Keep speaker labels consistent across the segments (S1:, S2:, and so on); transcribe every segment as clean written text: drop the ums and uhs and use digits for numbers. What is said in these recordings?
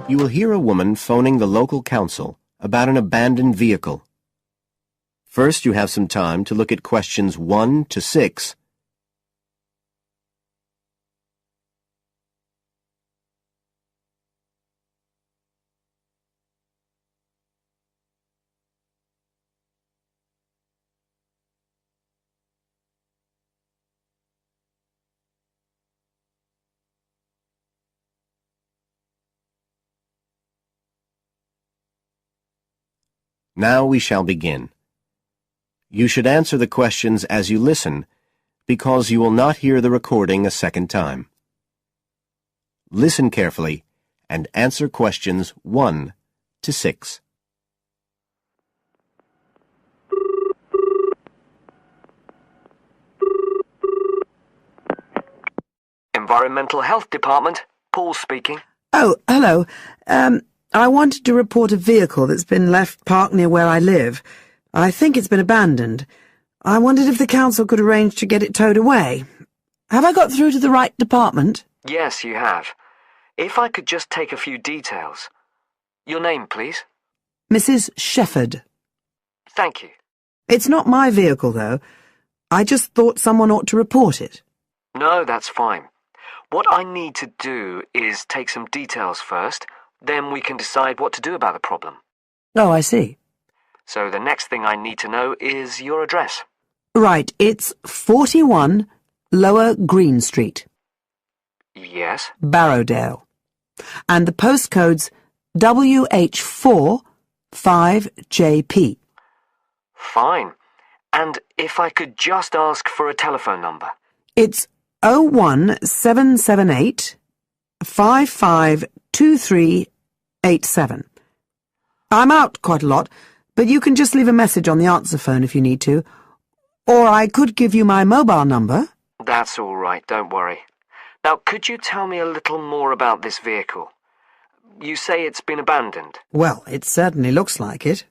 S1: You will hear a woman phoning the local council about an abandoned vehicle. First, you have some time to look at questions 1 to 6. Now we shall begin. You should answer the questions as you listen, because you will not hear the recording a second time. Listen carefully and answer questions 1 to 6.
S2: Environmental Health Department, Paul speaking.
S3: Oh, hello. I wanted to report a vehicle that's been left parked near where I live. I think it's been abandoned. I wondered if the council could arrange to get it towed away. Have I got through to the right department?
S2: Yes, you have. If I could just take a few details. Your name, please?
S3: Mrs. Shefford.
S2: Thank you.
S3: It's not my vehicle, though. I just thought someone ought to report it.
S2: No, that's fine. What I need to do is take some details first, then we can decide what to do about the problem.
S3: Oh, I see.
S2: So the next thing I need to know is your address.
S3: Right, it's 41 Lower Green Street.
S2: Yes?
S3: Barrowdale. And the postcode's WH4 5JP.
S2: Fine. And if I could just ask for a telephone number?
S3: It's 01778 552387. I'm out quite a lot, but you can just leave a message on the answer phone if you need to. Or I could give you my mobile number.
S2: That's all right, don't worry. Now, could you tell me a little more about this vehicle? You say it's been abandoned.
S3: Well, it certainly looks like it.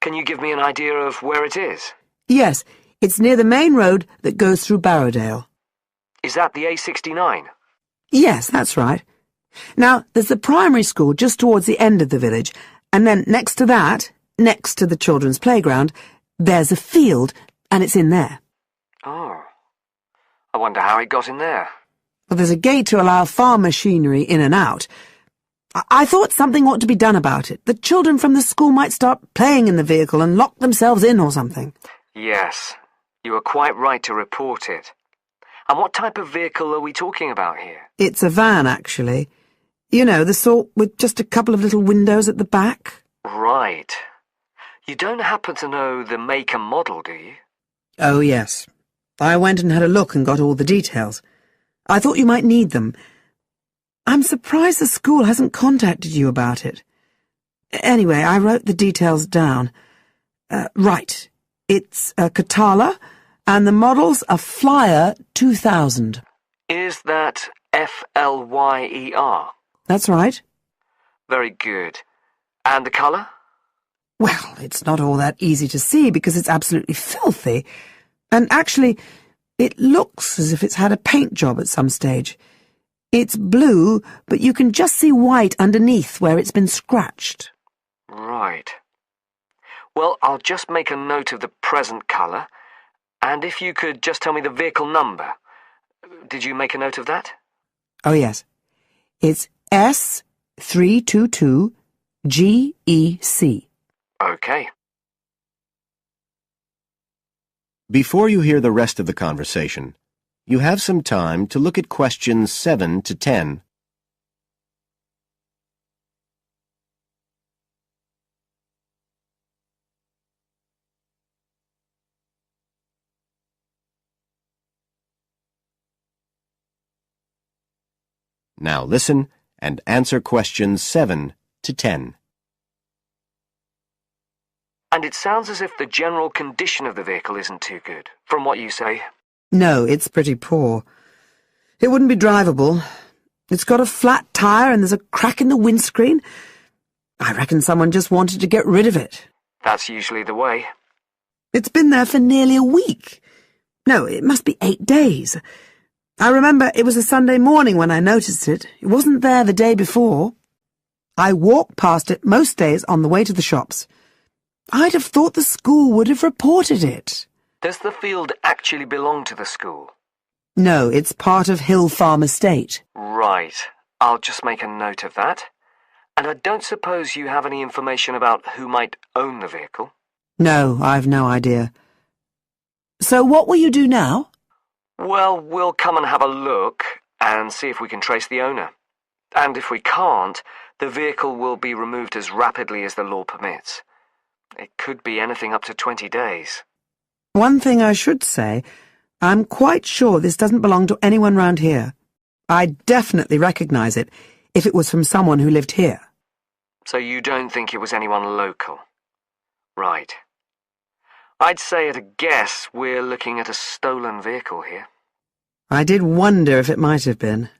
S2: Can you give me an idea of where it is?
S3: Yes, it's near the main road that goes through Barrowdale.
S2: Is that the A69?
S3: Yes, that's right. Now, there's the primary school just towards the end of the village, and then next to that, next to the children's playground, there's a field, and it's in there.
S2: Oh. I wonder how it got in there.
S3: Well, there's a gate to allow farm machinery in and out. I thought something ought to be done about it. The children from the school might start playing in the vehicle and lock themselves in or something.
S2: Yes, you are quite right to report it. And what type of vehicle are we talking about here?
S3: It's a van, actually. You know, the sort with just a couple of little windows at the back.
S2: Right. You don't happen to know the make and model, do you?
S3: Oh, yes. I went and had a look and got all the details. I thought you might need them. I'm surprised the school hasn't contacted you about it. Anyway, I wrote the details down. Right. It's a Catala, and the model's a Flyer 2000.
S2: Is that Flyer?
S3: That's right.
S2: Very good. And the colour?
S3: Well, it's not all that easy to see because it's absolutely filthy. And actually, it looks as if it's had a paint job at some stage. It's blue, but you can just see white underneath where it's been scratched.
S2: Right. Well, I'll just make a note of the present colour, and if you could just tell me the vehicle number. Did you make a note of that?
S3: Oh, yes. It's S322GEC.
S2: Okay.
S1: Before you hear the rest of the conversation, you have some time to look at questions 7 to 10. Now listen and answer questions 7 to 10.
S2: And it sounds as if the general condition of the vehicle isn't too good, from what you say.
S3: No, it's pretty poor. It wouldn't be drivable. It's got a flat tire and there's a crack in the windscreen. I reckon someone just wanted to get rid of it.
S2: That's usually the way.
S3: It's been there for nearly a week. No, it must be 8 days. I remember it was a Sunday morning when I noticed it. It wasn't there the day before. I walk past it most days on the way to the shops. I'd have thought the school would have reported it.
S2: Does the field actually belong to the school?
S3: No, it's part of Hill Farm Estate.
S2: Right. I'll just make a note of that. And I don't suppose you have any information about who might own the vehicle?
S3: No, I've no idea. So what will you do now?
S2: Well, we'll come and have a look and see if we can trace the owner. And if we can't, the vehicle will be removed as rapidly as the law permits. It could be anything up to 20 days.
S3: One thing I should say, I'm quite sure this doesn't belong to anyone round here. I'd definitely recognize it if it was from someone who lived here.
S2: So you don't think it was anyone local? Right. I'd say at a guess we're looking at a stolen vehicle here.
S3: I did wonder if it might have been.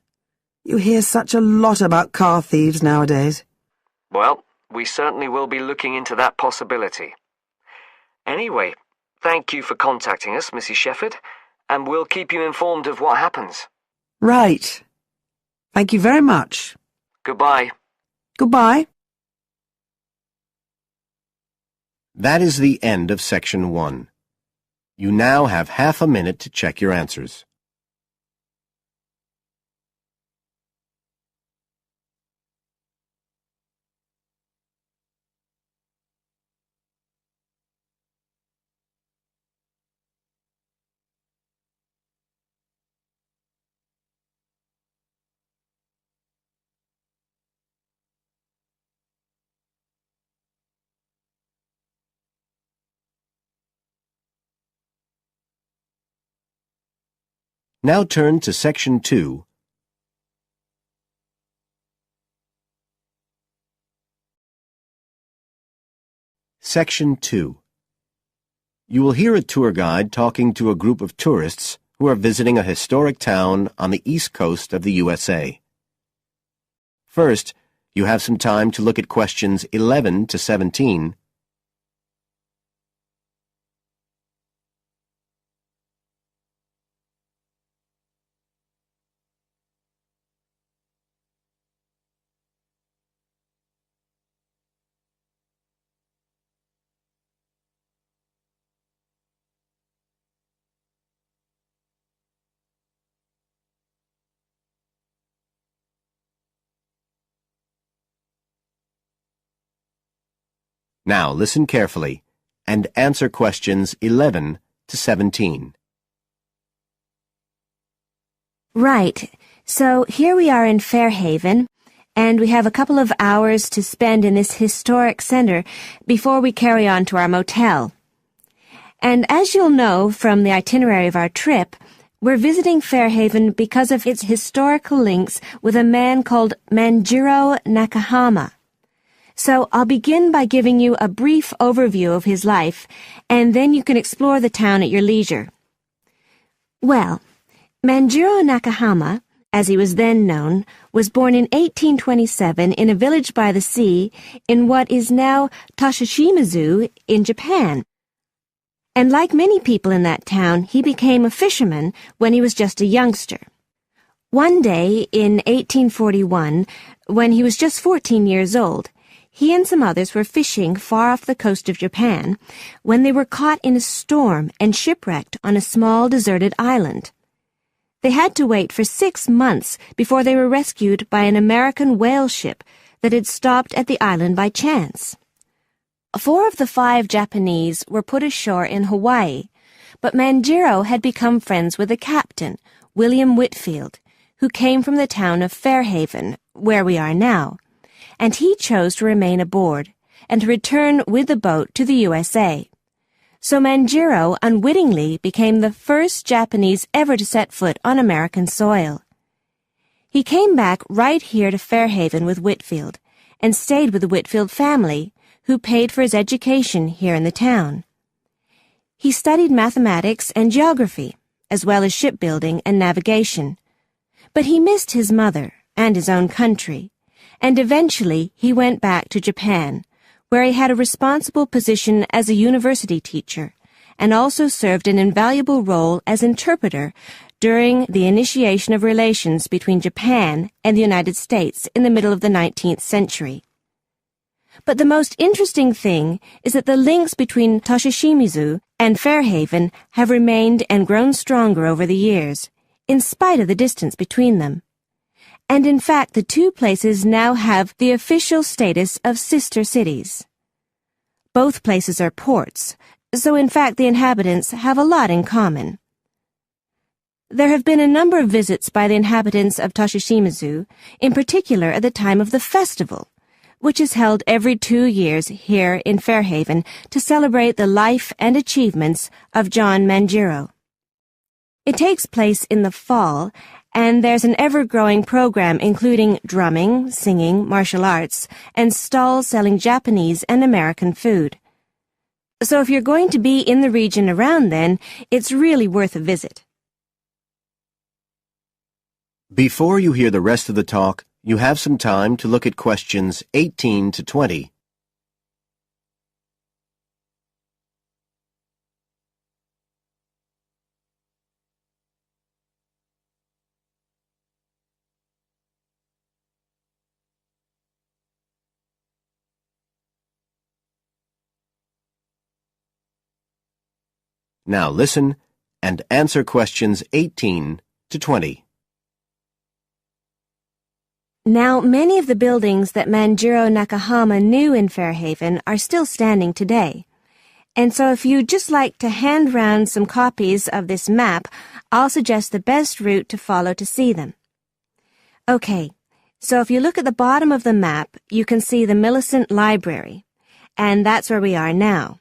S3: You hear such a lot about car thieves nowadays.
S2: Well, we certainly will be looking into that possibility. Anyway, thank you for contacting us, Mrs. Shefford, and we'll keep you informed of what happens.
S3: Right. Thank you very much.
S2: Goodbye.
S3: Goodbye.
S1: That is the end of Section 1. You now have half a minute to check your answers. Now turn to Section 2. Section 2. You will hear a tour guide talking to a group of tourists who are visiting a historic town on the east coast of the USA. First, you have some time to look at questions 11 to 17. Now listen carefully and answer questions 11 to 17.
S4: Right. So here we are in Fairhaven, and we have a couple of hours to spend in this historic center before we carry on to our motel. And as you'll know from the itinerary of our trip, we're visiting Fairhaven because of its historical links with a man called Manjiro Nakahama. So I'll begin by giving you a brief overview of his life, and then you can explore the town at your leisure. Well, Manjiro Nakahama, as he was then known, was born in 1827 in a village by the sea in what is now Toshoshimazu in Japan. And like many people in that town, he became a fisherman when he was just a youngster. One day in 1841, when he was just 14 years old, he and some others were fishing far off the coast of Japan when they were caught in a storm and shipwrecked on a small deserted island. They had to wait for 6 months before they were rescued by an American whale ship that had stopped at the island by chance. 4 of the 5 Japanese were put ashore in Hawaii, but Manjiro had become friends with the captain, William Whitfield, who came from the town of Fairhaven, where we are now, and he chose to remain aboard and to return with the boat to the USA. So Manjiro unwittingly became the first Japanese ever to set foot on American soil. He came back right here to Fairhaven with Whitfield and stayed with the Whitfield family, who paid for his education here in the town. He studied mathematics and geography, as well as shipbuilding and navigation. But he missed his mother and his own country, and eventually he went back to Japan, where he had a responsible position as a university teacher, and also served an invaluable role as interpreter during the initiation of relations between Japan and the United States in the middle of the 19th century. But the most interesting thing is that the links between Toshishimizu and Fairhaven have remained and grown stronger over the years, in spite of the distance between them. And in fact, the two places now have the official status of sister cities. Both places are ports, so in fact the inhabitants have a lot in common. There have been a number of visits by the inhabitants of Toshishimizu, in particular at the time of the festival, which is held every 2 years here in Fairhaven to celebrate the life and achievements of John Manjiro. It takes place in the fall, and there's an ever-growing program including drumming, singing, martial arts, and stalls selling Japanese and American food. So if you're going to be in the region around then, it's really worth a visit.
S1: Before you hear the rest of the talk, you have some time to look at questions 18 to 20. Now listen and answer questions 18 to 20.
S4: Now, many of the buildings that Manjiro Nakahama knew in Fairhaven are still standing today. And so if you'd just like to hand round some copies of this map, I'll suggest the best route to follow to see them. Okay, so if you look at the bottom of the map, you can see the Millicent Library, and that's where we are now.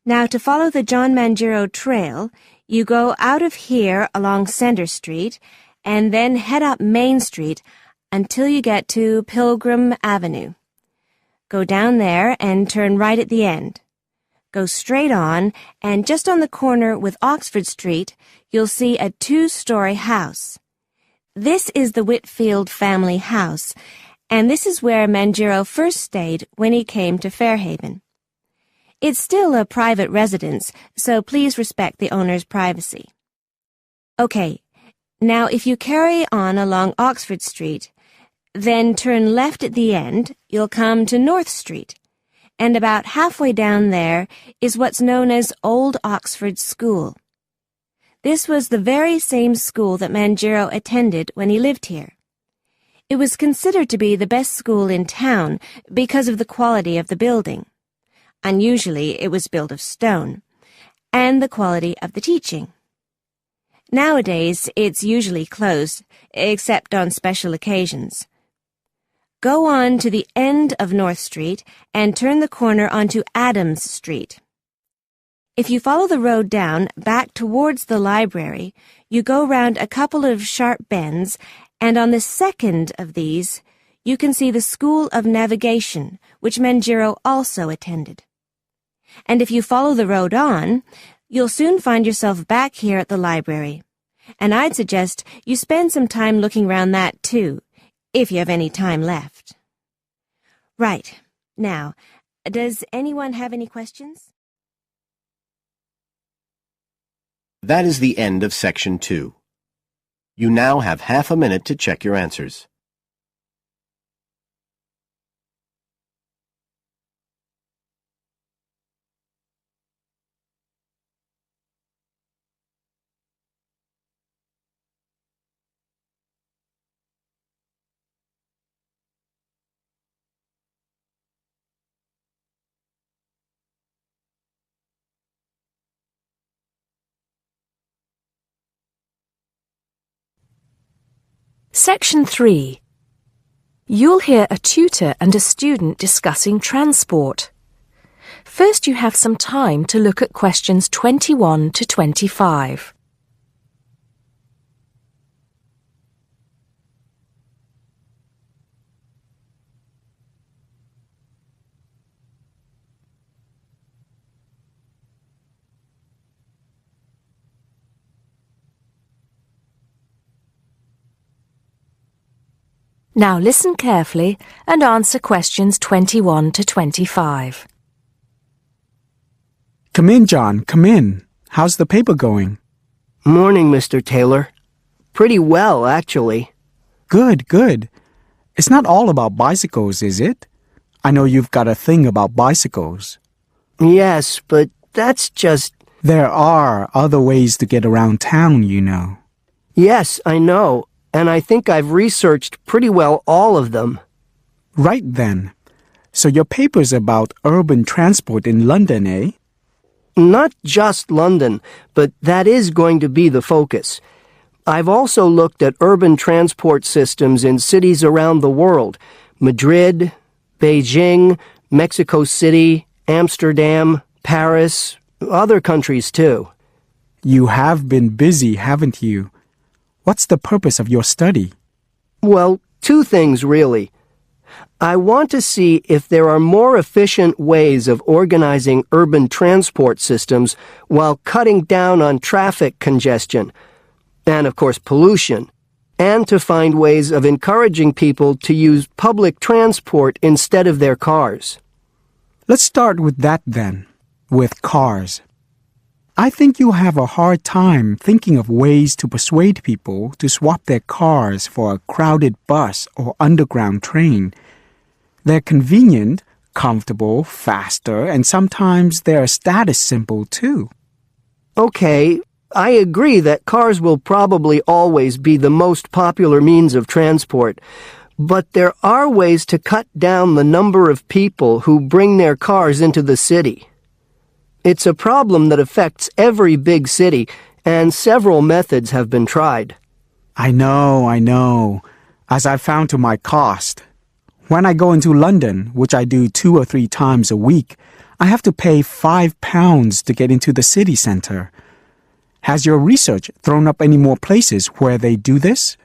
S4: Now, to follow the John Manjiro Trail, you go out of here along Center Street, and then head up Main Street until you get to Pilgrim Avenue. Go down there and turn right at the end. Go straight on, and just on the corner with Oxford Street, you'll see a 2-story house. This is the Whitfield family house, and this is where Manjiro first stayed when he came to Fairhaven. It's still a private residence, so please respect the owner's privacy. Okay, now if you carry on along Oxford Street, then turn left at the end, you'll come to North Street, and about halfway down there is what's known as Old Oxford School. This was the very same school that Manjiro attended when he lived here. It was considered to be the best school in town because of the quality of the building. Unusually, it was built of stone, and the quality of the teaching. Nowadays, it's usually closed, except on special occasions. Go on to the end of North Street and turn the corner onto Adams Street. If you follow the road down back towards the library, you go round a couple of sharp bends, and on the second of these, you can see the School of Navigation, which Manjiro also attended. And if you follow the road on, you'll soon find yourself back here at the library. And I'd suggest you spend some time looking round that too, if you have any time left. Right. Now, does anyone have any questions?
S1: That is the end of Section 2. You now have half a minute to check your answers.
S5: Section 3. You'll hear a tutor and a student discussing transport. First, you have some time to look at questions 21 to 25. Now listen carefully and answer questions 21 to 25.
S6: Come in, John, come in. How's the paper going?
S7: Morning, Mr. Taylor. Pretty well, actually.
S6: Good, good. It's not all about bicycles, is it? I know you've got a thing about bicycles.
S7: Yes, but that's just...
S6: There are other ways to get around town, you know.
S7: Yes, I know, and I think I've researched pretty well all of them.
S6: Right then. So your paper's about urban transport in London, eh?
S7: Not just London, but that is going to be the focus. I've also looked at urban transport systems in cities around the world. Madrid, Beijing, Mexico City, Amsterdam, Paris, other countries too.
S6: You have been busy, haven't you? What's the purpose of your study?
S7: Well, two things really. I want to see if there are more efficient ways of organizing urban transport systems while cutting down on traffic congestion, and of course pollution, and to find ways of encouraging people to use public transport instead of their cars.
S6: Let's start with that then, with cars. I think you'll have a hard time thinking of ways to persuade people to swap their cars for a crowded bus or underground train. They're convenient, comfortable, faster, and sometimes they're a status symbol too.
S7: Okay, I agree that cars will probably always be the most popular means of transport, but there are ways to cut down the number of people who bring their cars into the city. It's a problem that affects every big city, and several methods have been tried.
S6: I know, as I've found to my cost. When I go into London, which I do 2 or 3 times a week, I have to pay £5 to get into the city centre. Has your research thrown up any more places where they do this?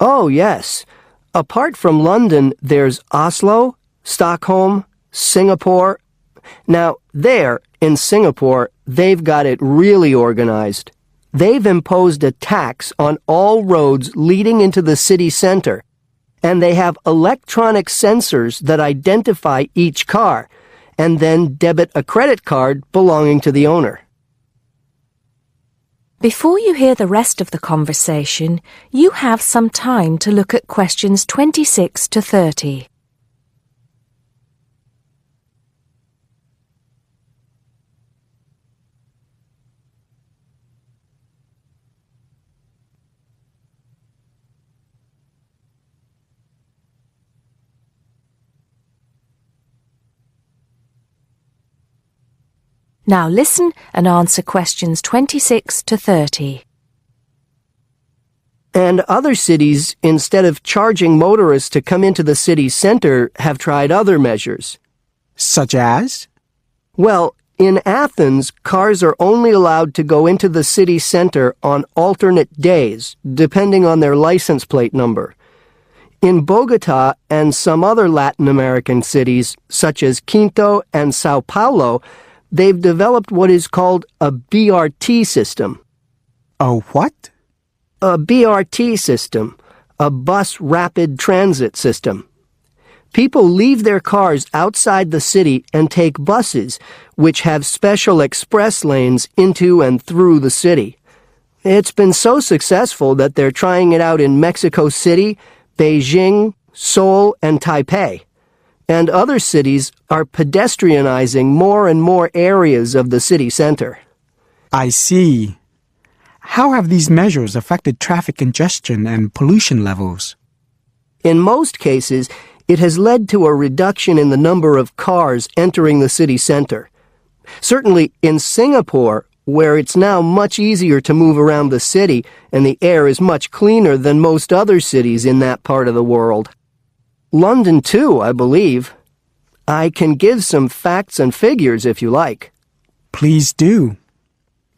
S7: Oh, yes. Apart from London, there's Oslo, Stockholm, Singapore. Now, there, in Singapore, they've got it really organized. They've imposed a tax on all roads leading into the city center, and they have electronic sensors that identify each car, and then debit a credit card belonging to the owner.
S5: Before you hear the rest of the conversation, you have some time to look at questions 26 to 30. Now listen and answer questions 26 to 30.
S7: And other cities, instead of charging motorists to come into the city center, have tried other measures.
S6: Such as?
S7: Well, in Athens, cars are only allowed to go into the city center on alternate days, depending on their license plate number. In Bogota and some other Latin American cities, such as Quito and Sao Paulo, they've developed what is called a BRT system.
S6: A what?
S7: A BRT system, a bus rapid transit system. People leave their cars outside the city and take buses, which have special express lanes into and through the city. It's been so successful that they're trying it out in Mexico City, Beijing, Seoul, and Taipei. And other cities are pedestrianizing more and more areas of the city center.
S6: I see. How have these measures affected traffic congestion and pollution levels?
S7: In most cases, it has led to a reduction in the number of cars entering the city center. Certainly in Singapore, where it's now much easier to move around the city and the air is much cleaner than most other cities in that part of the world. London, too, I believe. I can give some facts and figures if you like.
S6: Please do.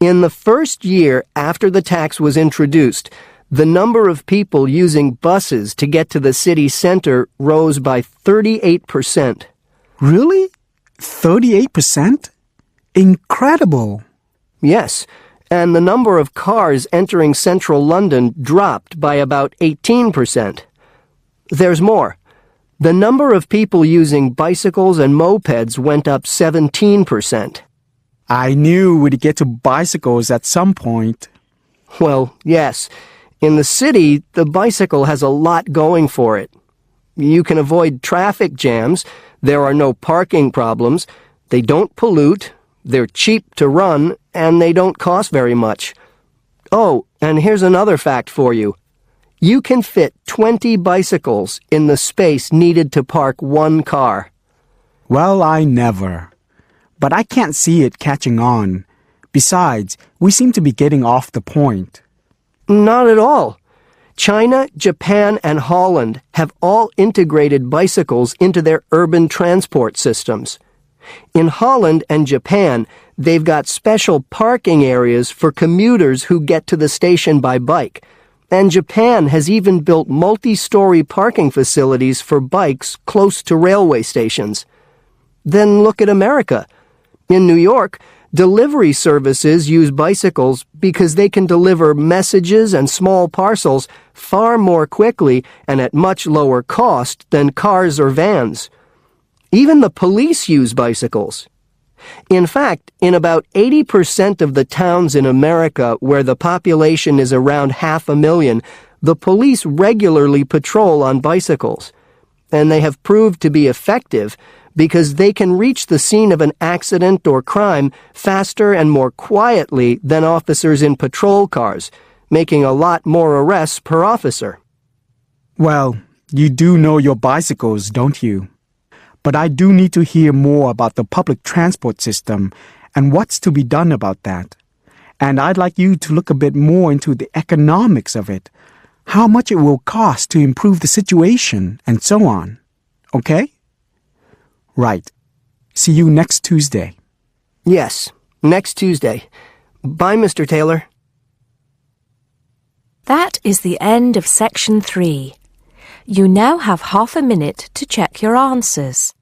S7: In the first year after the tax was introduced, the number of people using buses to get to the city center rose by 38%.
S6: Really? 38%? Incredible!
S7: Yes, and the number of cars entering central London dropped by about 18%. There's more. The number of people using bicycles and mopeds went up 17%.
S6: I knew we'd get to bicycles at some point.
S7: Well, yes. In the city, the bicycle has a lot going for it. You can avoid traffic jams, There are no parking problems, they don't pollute, they're cheap to run, and they don't cost very much. Oh, and here's another fact for you. You can fit 20 bicycles in the space needed to park one car.
S6: Well, I never. But I can't see it catching on. Besides, we seem to be getting off the point.
S7: Not at all. China, Japan, and Holland have all integrated bicycles into their urban transport systems. In Holland and Japan, they've got special parking areas for commuters who get to the station by bike. And Japan has even built multi-story parking facilities for bikes close to railway stations. Then look at America. In New York, delivery services use bicycles because they can deliver messages and small parcels far more quickly and at much lower cost than cars or vans. Even the police use bicycles. In fact, in about 80% of the towns in America where the population is around 500,000, the police regularly patrol on bicycles. And they have proved to be effective because they can reach the scene of an accident or crime faster and more quietly than officers in patrol cars, making a lot more arrests per officer.
S6: Well, you do know your bicycles, don't you? But I do need to hear more about the public transport system and what's to be done about that. And I'd like you to look a bit more into the economics of it, how much it will cost to improve the situation, and so on. Okay? Right. See you next Tuesday.
S7: Yes, next Tuesday. Bye, Mr. Taylor.
S5: That is the end of section 3. You now have half a minute to check your answers.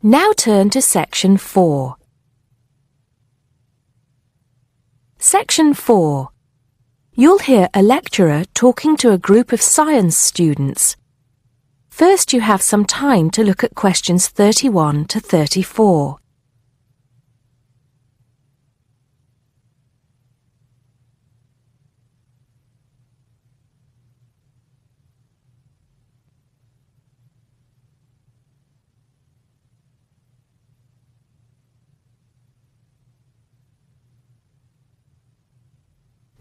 S5: Now turn to section 4. Section 4. You'll hear a lecturer talking to a group of science students. First, you have some time to look at questions 31 to 34.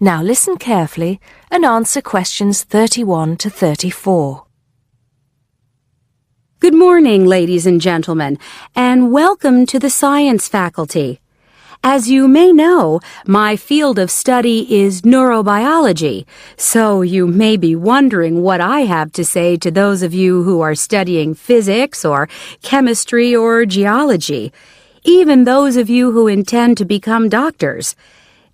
S5: Now listen carefully and answer questions 31 to 34.
S8: Good morning, ladies and gentlemen, and welcome to the science faculty. As you may know, my field of study is neurobiology, so you may be wondering what I have to say to those of you who are studying physics or chemistry or geology, even those of you who intend to become doctors.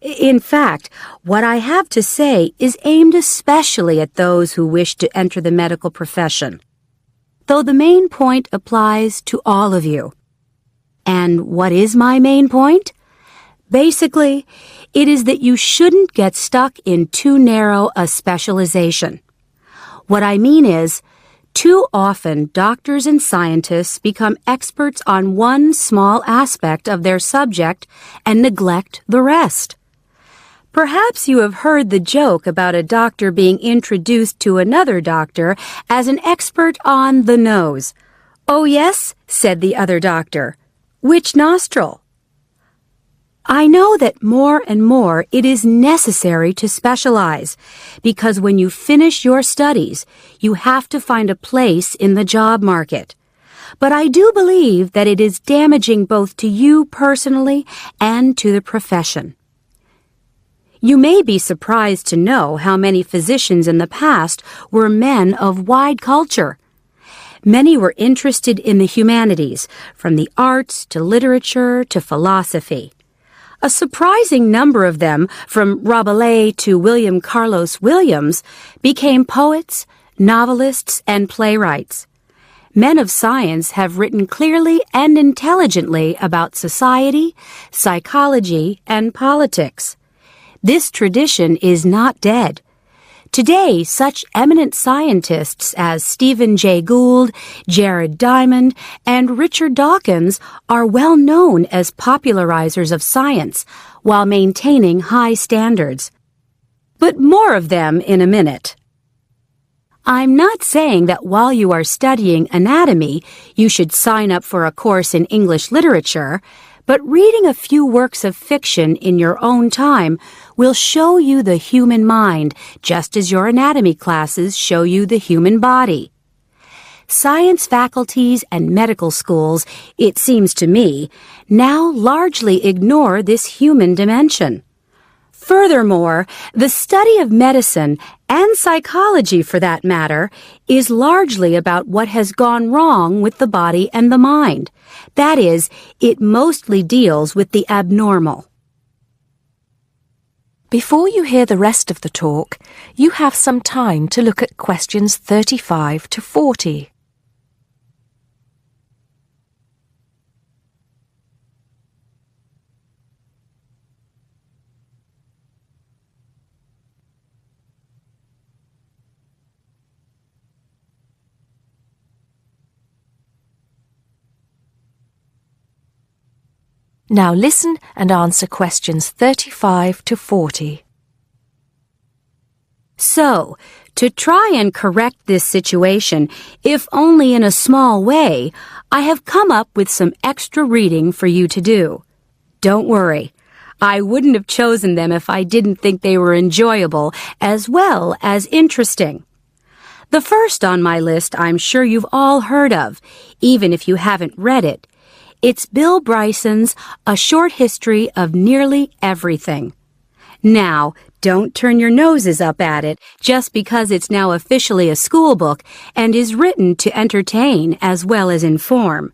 S8: In fact, what I have to say is aimed especially at those who wish to enter the medical profession, though the main point applies to all of you. And what is my main point? Basically, it is that you shouldn't get stuck in too narrow a specialization. What I mean is, too often doctors and scientists become experts on one small aspect of their subject and neglect the rest. Perhaps you have heard the joke about a doctor being introduced to another doctor as an expert on the nose. "Oh, yes," said the other doctor. "Which nostril?" I know that more and more it is necessary to specialize, because when you finish your studies, you have to find a place in the job market. But I do believe that it is damaging both to you personally and to the profession. You may be surprised to know how many physicians in the past were men of wide culture. Many were interested in the humanities, from the arts to literature to philosophy. A surprising number of them, from Rabelais to William Carlos Williams, became poets, novelists, and playwrights. Men of science have written clearly and intelligently about society, psychology, and politics. This tradition is not dead. Today, such eminent scientists as Stephen Jay Gould, Jared Diamond, and Richard Dawkins are well known as popularizers of science while maintaining high standards. But more of them in a minute. I'm not saying that while you are studying anatomy, you should sign up for a course in English literature, but reading a few works of fiction in your own time will show you the human mind, just as your anatomy classes show you the human body. Science faculties and medical schools, it seems to me, now largely ignore this human dimension. Furthermore, the study of medicine, and psychology for that matter, is largely about what has gone wrong with the body and the mind. That is, it mostly deals with the abnormal.
S5: Before you hear the rest of the talk, you have some time to look at questions 35 to 40. Now listen and answer questions 35 to 40.
S8: So, to try and correct this situation, if only in a small way, I have come up with some extra reading for you to do. Don't worry. I wouldn't have chosen them if I didn't think they were enjoyable as well as interesting. The first on my list I'm sure you've all heard of, even if you haven't read it. It's Bill Bryson's A Short History of Nearly Everything. Now, don't turn your noses up at it just because it's now officially a school book and is written to entertain as well as inform.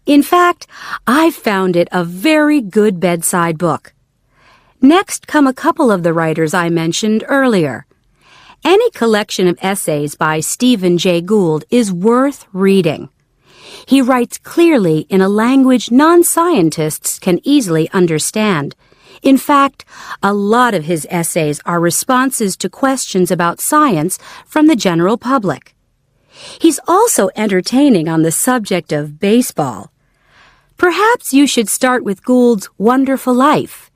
S8: In fact, I've found it a very good bedside book. Next come a couple of the writers I mentioned earlier. Any collection of essays by Stephen Jay Gould is worth reading. He writes clearly in a language non-scientists can easily understand. In fact, a lot of his essays are responses to questions about science from the general public. He's also entertaining on the subject of baseball. Perhaps you should start with Gould's Wonderful Life.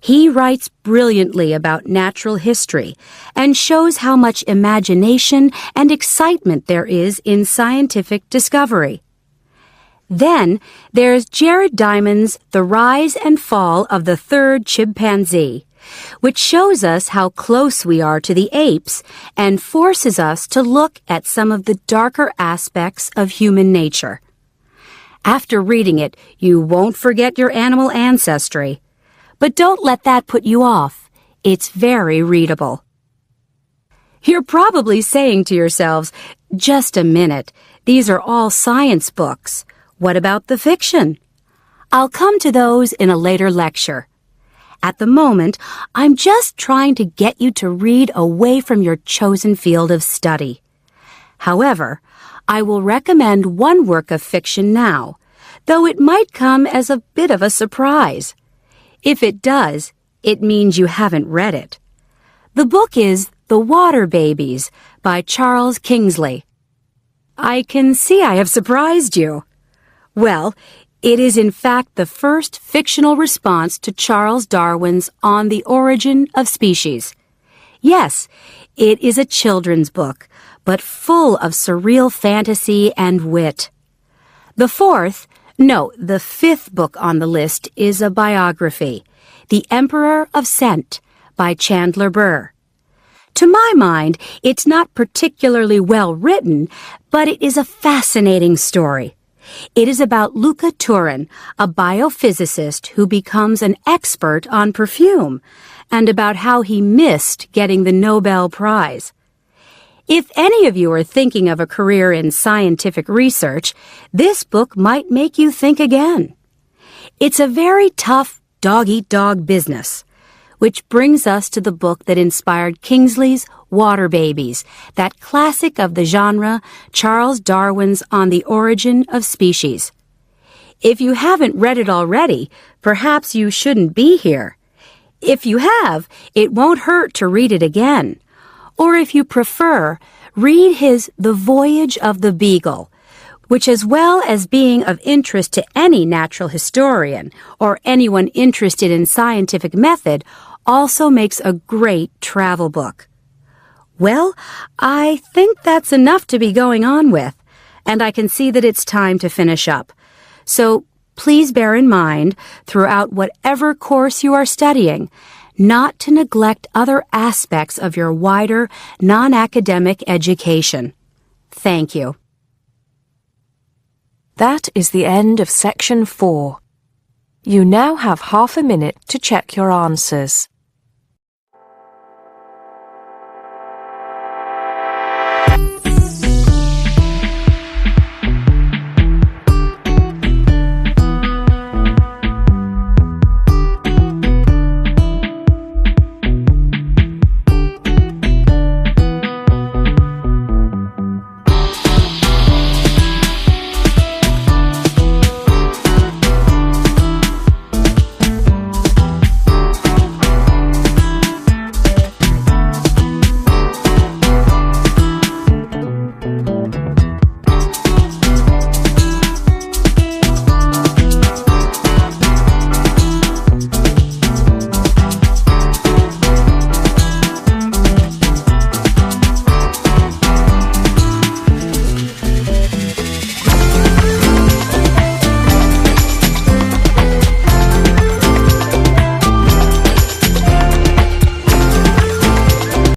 S8: He writes brilliantly about natural history and shows how much imagination and excitement there is in scientific discovery. Then there's Jared Diamond's The Rise and Fall of the Third Chimpanzee, which shows us how close we are to the apes and forces us to look at some of the darker aspects of human nature. After reading it, you won't forget your animal ancestry. But don't let that put you off. It's very readable. You're probably saying to yourselves, just a minute, these are all science books. What about the fiction? I'll come to those in a later lecture. At the moment, I'm just trying to get you to read away from your chosen field of study. However, I will recommend one work of fiction now, though it might come as a bit of a surprise. If it does, it means you haven't read it. The book is The Water Babies by Charles Kingsley. I can see I have surprised you. Well, it is in fact the first fictional response to Charles Darwin's On the Origin of Species. Yes, it is a children's book, but full of surreal fantasy and wit. The fifth book on the list is a biography, The Emperor of Scent by Chandler Burr. To my mind, it's not particularly well written, but it is a fascinating story. It is about Luca Turin, a biophysicist who becomes an expert on perfume, and about how he missed getting the Nobel Prize. If any of you are thinking of a career in scientific research, this book might make you think again. It's a very tough dog-eat-dog business. which brings us to the book that inspired Kingsley's Water Babies, that classic of the genre, Charles Darwin's On the Origin of Species. If you haven't read it already, perhaps you shouldn't be here. If you have, it won't hurt to read it again. Or if you prefer, read his The Voyage of the Beagle, which, as well as being of interest to any natural historian or anyone interested in scientific method, also makes a great travel book. Well, I think that's enough to be going on with, and I can see that it's time to finish up. So please bear in mind, throughout whatever course you are studying, not to neglect other aspects of your wider, non-academic education. Thank you.
S5: That is the end of section 4. You now have half a minute to check your answers.